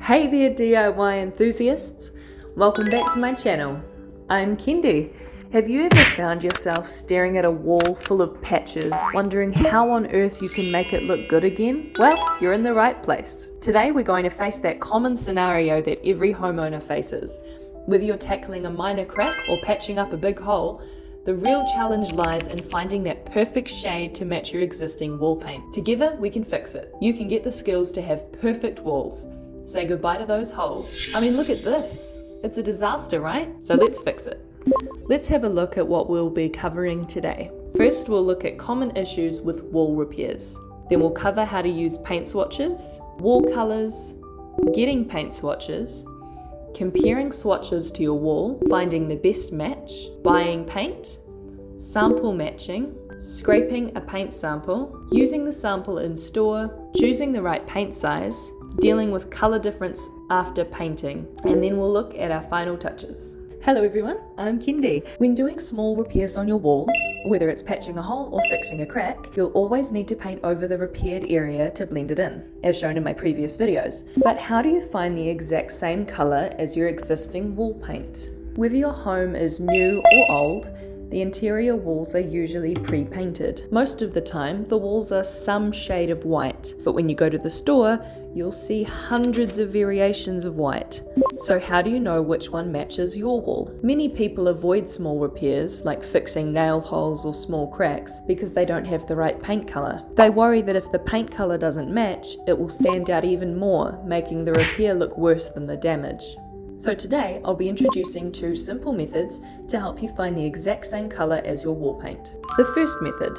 Hey there DIY enthusiasts, welcome back to my channel. I'm Kendi. Have you ever found yourself staring at a wall full of patches, wondering how on earth you can make it look good again? Well, you're in the right place. Today we're going to face that common scenario that every homeowner faces. Whether you're tackling a minor crack or patching up a big hole, the real challenge lies in finding that perfect shade to match your existing wall paint. Together we can fix it. You can get the skills to have perfect walls. Say goodbye to those holes. I mean, look at this. It's a disaster, right? So let's fix it. Let's have a look at what we'll be covering today. First, we'll look at common issues with wall repairs. Then we'll cover how to use paint swatches, wall colors, getting paint swatches, comparing swatches to your wall, finding the best match, buying paint, sample matching, scraping a paint sample, using the sample in store, choosing the right paint size, dealing with color difference after painting, and then we'll look at our final touches. Hello everyone, I'm Kendi. When doing small repairs on your walls, whether it's patching a hole or fixing a crack, you'll always need to paint over the repaired area to blend it in, as shown in my previous videos. But how do you find the exact same color as your existing wall paint? Whether your home is new or old, the interior walls are usually pre-painted. Most of the time, the walls are some shade of white, but when you go to the store, you'll see hundreds of variations of white. So how do you know which one matches your wall? Many people avoid small repairs, like fixing nail holes or small cracks, because they don't have the right paint color. They worry that if the paint color doesn't match, it will stand out even more, making the repair look worse than the damage. So today, I'll be introducing two simple methods to help you find the exact same color as your wall paint. The first method,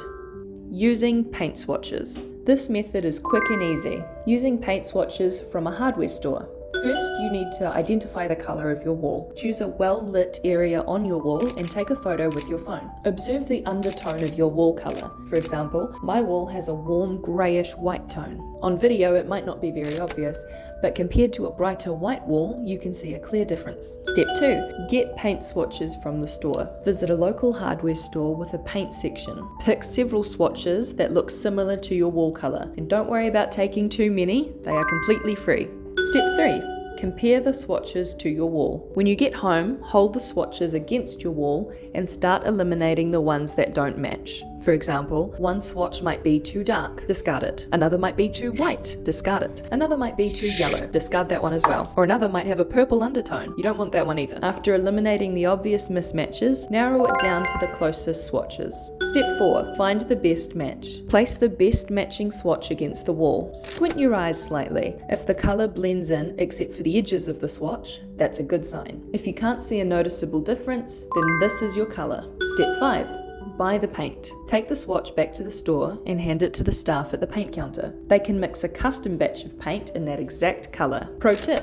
using paint swatches. This method is quick and easy, using paint swatches from a hardware store. First, you need to identify the color of your wall. Choose a well-lit area on your wall and take a photo with your phone. Observe the undertone of your wall color. For example, my wall has a warm grayish white tone. On video, it might not be very obvious, but compared to a brighter white wall, you can see a clear difference. Step 2. Get paint swatches from the store. Visit a local hardware store with a paint section. Pick several swatches that look similar to your wall color, and don't worry about taking too many, they are completely free. Step 3. Compare the swatches to your wall. When you get home, hold the swatches against your wall and start eliminating the ones that don't match. For example, one swatch might be too dark, discard it. Another might be too white, discard it. Another might be too yellow, discard that one as well. Or another might have a purple undertone, you don't want that one either. After eliminating the obvious mismatches, narrow it down to the closest swatches. Step 4. Find the best match. Place the best matching swatch against the wall. Squint your eyes slightly. If the color blends in except for the edges of the swatch, that's a good sign. If you can't see a noticeable difference, then this is your color. Step 5. Buy the paint. Take the swatch back to the store and hand it to the staff at the paint counter. They can mix a custom batch of paint in that exact color. Pro tip,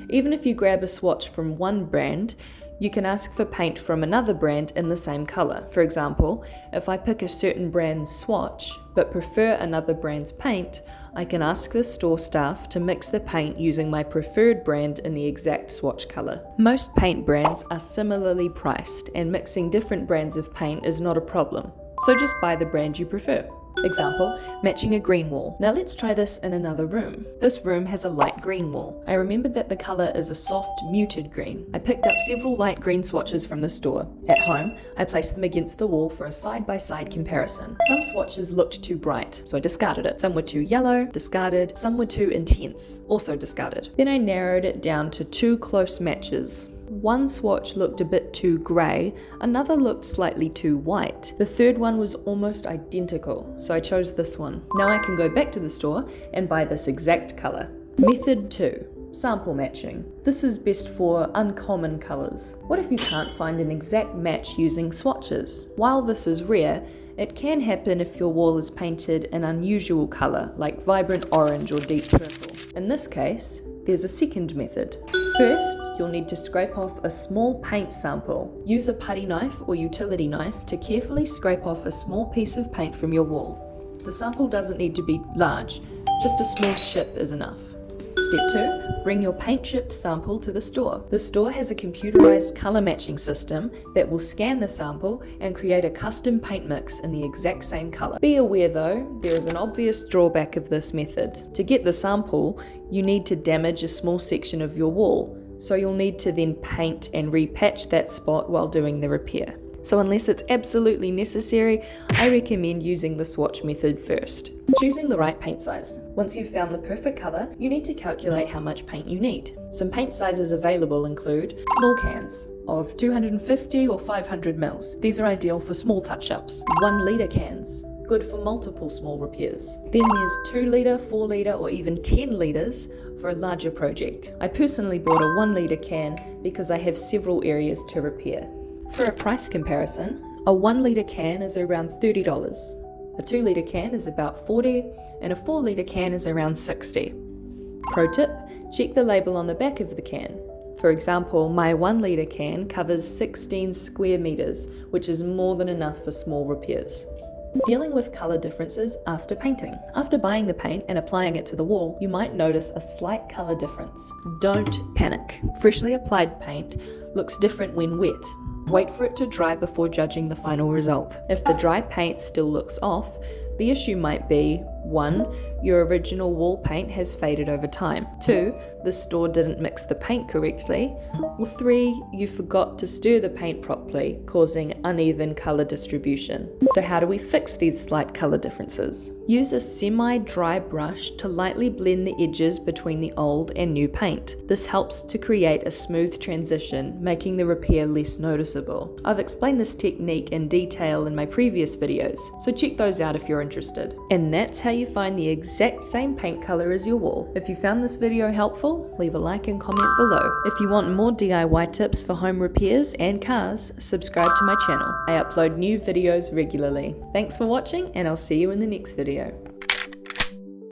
even if you grab a swatch from one brand, you can ask for paint from another brand in the same color. For example, if I pick a certain brand's swatch but prefer another brand's paint, I can ask the store staff to mix the paint using my preferred brand in the exact swatch color. Most paint brands are similarly priced, and mixing different brands of paint is not a problem. So just buy the brand you prefer. Example, matching a green wall. Now let's try this in another room. This room has a light green wall. I remembered that the color is a soft, muted green. I picked up several light green swatches from the store. At home, I placed them against the wall for a side-by-side comparison. Some swatches looked too bright, so I discarded it. Some were too yellow, discarded. Some were too intense, also discarded. Then I narrowed it down to two close matches. One swatch looked a bit too grey, another looked slightly too white. The third one was almost identical, so I chose this one. Now I can go back to the store and buy this exact colour. Method 2. Sample matching. This is best for uncommon colours. What if you can't find an exact match using swatches? While this is rare, it can happen if your wall is painted an unusual colour, like vibrant orange or deep purple. In this case, there's a second method. First, you'll need to scrape off a small paint sample. Use a putty knife or utility knife to carefully scrape off a small piece of paint from your wall. The sample doesn't need to be large, just a small chip is enough. Step 2. Bring your paint chipped sample to the store. The store has a computerized color matching system that will scan the sample and create a custom paint mix in the exact same color. Be aware though, there is an obvious drawback of this method. To get the sample, you need to damage a small section of your wall, so you'll need to then paint and repatch that spot while doing the repair. So unless it's absolutely necessary, I recommend using the swatch method first. Choosing the right paint size. Once you've found the perfect color, you need to calculate how much paint you need. Some paint sizes available include small cans of 250 or 500 mils. These are ideal for small touch-ups. 1 litre cans, good for multiple small repairs. Then there's 2 litre, 4 litre or even 10 litres for a larger project. I personally bought a 1 litre can because I have several areas to repair. For a price comparison, a 1 litre can is around $30, a 2 litre can is about $40, and a 4 litre can is around $60. Pro tip, check the label on the back of the can. For example, my 1 litre can covers 16 square meters, which is more than enough for small repairs. Dealing with colour differences after painting. After buying the paint and applying it to the wall, you might notice a slight colour difference. Don't panic. Freshly applied paint looks different when wet. Wait for it to dry before judging the final result. If the dry paint still looks off, the issue might be 1. Your original wall paint has faded over time. 2. The store didn't mix the paint correctly. Or 3. You forgot to stir the paint properly, causing uneven colour distribution. So how do we fix these slight colour differences? Use a semi-dry brush to lightly blend the edges between the old and new paint. This helps to create a smooth transition, making the repair less noticeable. I've explained this technique in detail in my previous videos, so check those out if you're interested. And that's how you find the exact same paint color as your wall. If you found this video helpful, leave a like and comment below. If you want more DIY tips for home repairs and cars, subscribe to my channel. I upload new videos regularly. Thanks for watching, and I'll see you in the next video.